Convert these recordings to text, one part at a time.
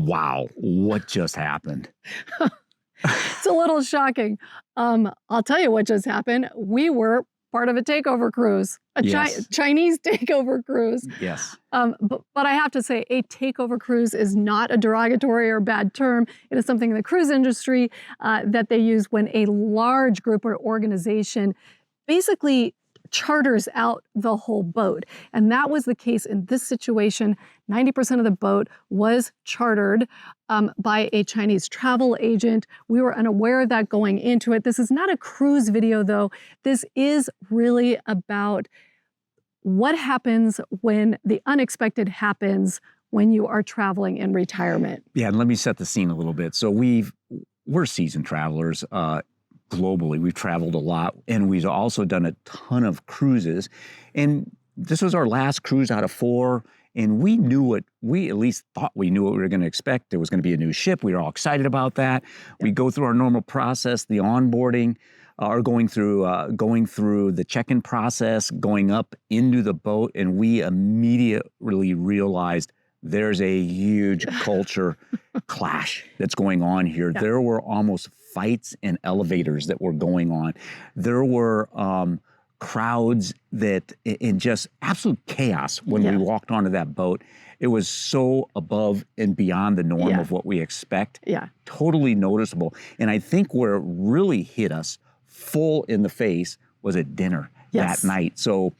wow, what just happened? It's a little shocking. I'll tell you what just happened. We were part of a takeover cruise, a Yes. Chinese takeover cruise. Yes. But I have to say, a takeover cruise is not a derogatory or bad term. It is something in the cruise industry that they use when a large group or organization basically charters out the whole boat. And that was the case in this situation. 90% of the boat was chartered by a Chinese travel agent. We were unaware of that going into it. This is not a cruise video, though. This is really about what happens when the unexpected happens when you are traveling in retirement. Yeah, and let me set the scene a little bit. So we're seasoned travelers. Globally, we've traveled a lot, and we've also done a ton of cruises. And this was our last cruise out of 4, and we at least thought we knew what we were going to expect. There was going to be a new ship. We were all excited about that. We go through our normal process, the onboarding, or going through the check-in process, going up into the boat, and we immediately realized there's a huge culture clash that's going on here. Yeah. There were almost fights in elevators that were going on. There were crowds that in just absolute chaos when we walked onto that boat. It was so above and beyond the norm of what we expect. Yeah. Totally noticeable. And I think where it really hit us full in the face was at dinner that night. So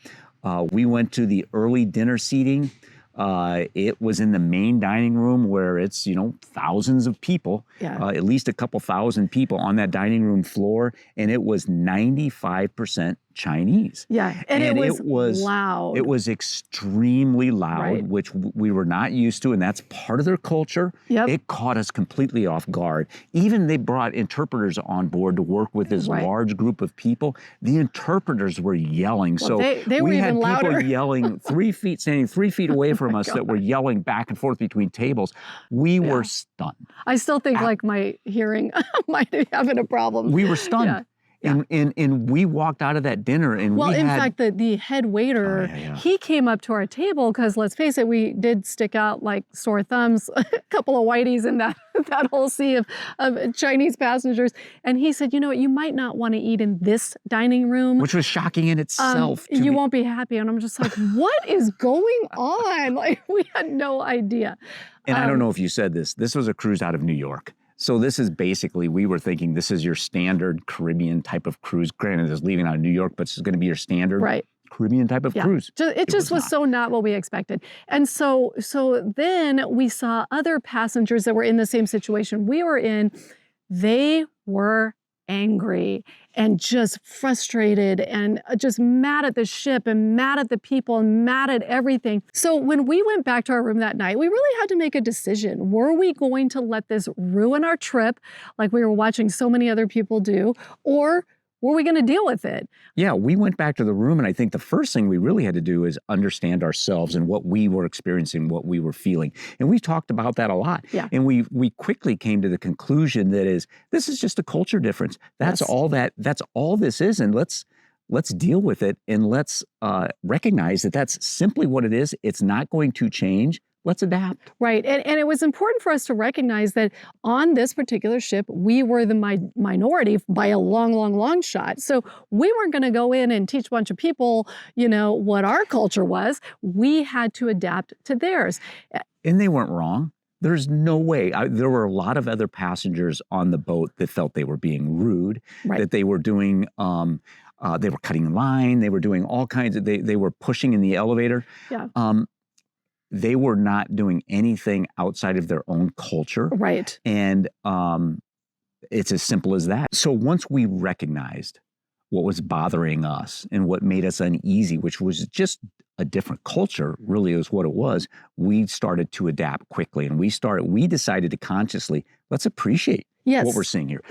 we went to the early dinner seating. It was in the main dining room where it's, thousands of people, at least a couple thousand people on that dining room floor. And it was 95% Chinese. Yeah. And it was loud. It was extremely loud, which we were not used to. And that's part of their culture. Yep. It caught us completely off guard. Even they brought interpreters on board to work with this large group of people. The interpreters were yelling. Well, so they were even louder. People yelling 3 feet, standing 3 feet away from us that were yelling back and forth between tables. We were stunned. I still think like my hearing might be having a problem. We were stunned. Yeah. And we walked out of that dinner and in fact, the head waiter, he came up to our table because let's face it, we did stick out like sore thumbs, a couple of whiteys in that whole sea of Chinese passengers. And he said, you know what, you might not want to eat in this dining room. Which was shocking in itself. You won't be happy. And I'm just like, what is going on? Like, we had no idea. And I don't know if you said this. This was a cruise out of New York. So this is basically, we were thinking this is your standard Caribbean type of cruise. Granted, it's leaving out of New York, but it's going to be your standard Caribbean type of cruise. It just was so not what we expected. And so then we saw other passengers that were in the same situation we were in. They were angry and just frustrated and just mad at the ship and mad at the people and mad at everything. So when we went back to our room that night, we really had to make a decision. Were we going to let this ruin our trip like we were watching so many other people do, or were we going to deal with it? Yeah, we went back to the room, and I think the first thing we really had to do is understand ourselves and what we were experiencing, what we were feeling. And we talked about that a lot. Yeah. And we quickly came to the conclusion that this is just a culture difference. That's all this is, and let's deal with it, and let's recognize that that's simply what it is. It's not going to change. Let's adapt. Right. And it was important for us to recognize that on this particular ship, we were the minority by a long, long, long shot. So we weren't going to go in and teach a bunch of people, what our culture was. We had to adapt to theirs. And they weren't wrong. There's no way. There were a lot of other passengers on the boat that felt they were being rude, that they were doing they were cutting in line. They were doing all kinds of, they were pushing in the elevator. Yeah. They were not doing anything outside of their own culture. Right. And it's as simple as that. So once we recognized what was bothering us and what made us uneasy, which was just a different culture, really is what it was, we started to adapt quickly. And we decided to consciously, let's appreciate what we're seeing here.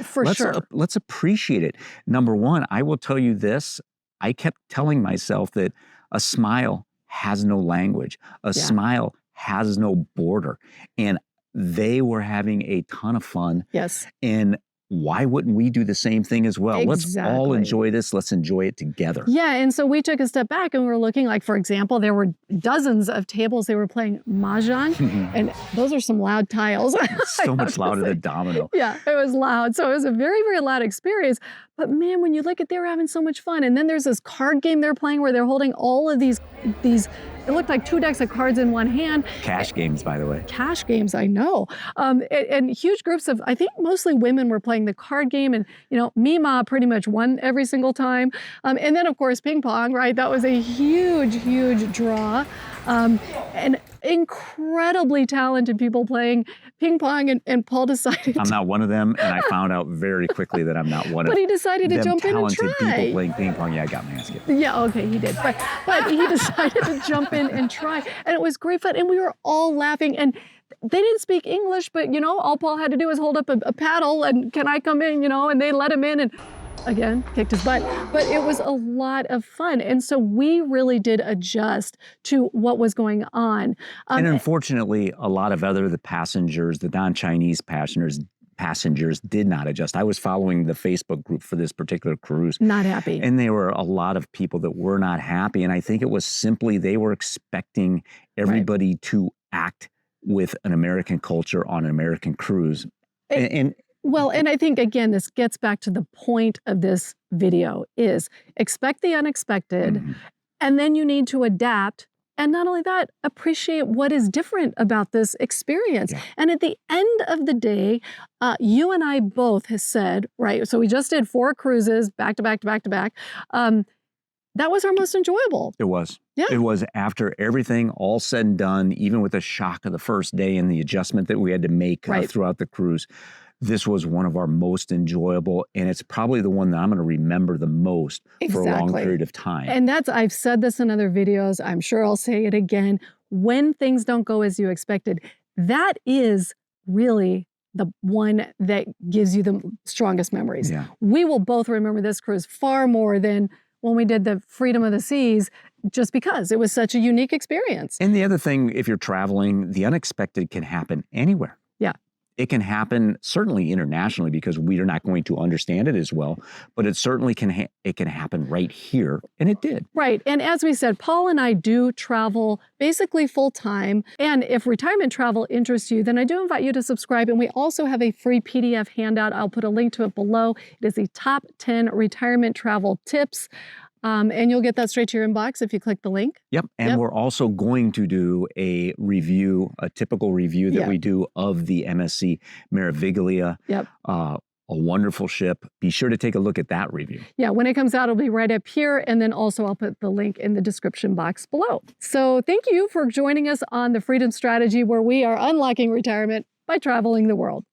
Let's appreciate it. Number one, I will tell you this, I kept telling myself that a smile has no language. A smile has no border. And they were having a ton of fun. Yes. And why wouldn't we do the same thing as well? Let's all Exactly. enjoy this. Let's enjoy it together. Yeah, and so we took a step back and we were looking, like, for example, there were dozens of tables. They were playing mahjong, and those are some loud tiles. So much louder than domino. Yeah, it was loud. So it was a very, very loud experience. But man, when you look at, they were having so much fun. And then there's this card game they're playing where they're holding all of these, it looked like 2 decks of cards in one hand. Cash games, by the way. Cash games, I know. And huge groups of, I think mostly women were playing the card game. And, Mima pretty much won every single time. And then, of course, ping pong, right? That was a huge, huge draw. And incredibly talented people playing ping pong. And Paul decided I'm not one of them, and I found out very quickly that I'm not one of them. But he decided to jump in and try. Talented people playing ping pong. Yeah, I got my ass kicked. Yeah, okay, he did. But he decided to jump in and try. And it was great fun. And we were all laughing. And they didn't speak English, but, all Paul had to do was hold up a paddle and, can I come in, and they let him in and, again, kicked his butt. But it was a lot of fun. And so we really did adjust to what was going on. And unfortunately, a lot of the passengers, the non-Chinese passengers did not adjust. I was following the Facebook group for this particular cruise. Not happy. And there were a lot of people that were not happy. And I think it was simply they were expecting everybody to act with an American culture on an American cruise. Well, and I think, again, this gets back to the point of this video is expect the unexpected, and then you need to adapt. And not only that, appreciate what is different about this experience. Yeah. And at the end of the day, you and I both have said, right, so we just did 4 cruises back to back to back to back. That was our most enjoyable. It was. Yeah. It was after everything all said and done, even with the shock of the first day and the adjustment that we had to make throughout the cruise. This was one of our most enjoyable, and it's probably the one that I'm going to remember the most for a long period of time. And I've said this in other videos, I'm sure I'll say it again, when things don't go as you expected, that is really the one that gives you the strongest memories. Yeah. We will both remember this cruise far more than when we did the Freedom of the Seas, just because it was such a unique experience. And the other thing, if you're traveling, the unexpected can happen anywhere. Yeah. It can happen certainly internationally because we are not going to understand it as well, but it certainly can happen right here, and it did. Right, and as we said, Paul and I do travel basically full time, and if retirement travel interests you, then I do invite you to subscribe, and we also have a free PDF handout. I'll put a link to it below. It is the top 10 retirement travel tips. And you'll get that straight to your inbox if you click the link. Yep. And we're also going to do a review, a typical review that we do of the MSC Meraviglia. Yep. A wonderful ship. Be sure to take a look at that review. Yeah, when it comes out, it'll be right up here. And then also I'll put the link in the description box below. So thank you for joining us on the Freedom Strategy, where we are unlocking retirement by traveling the world.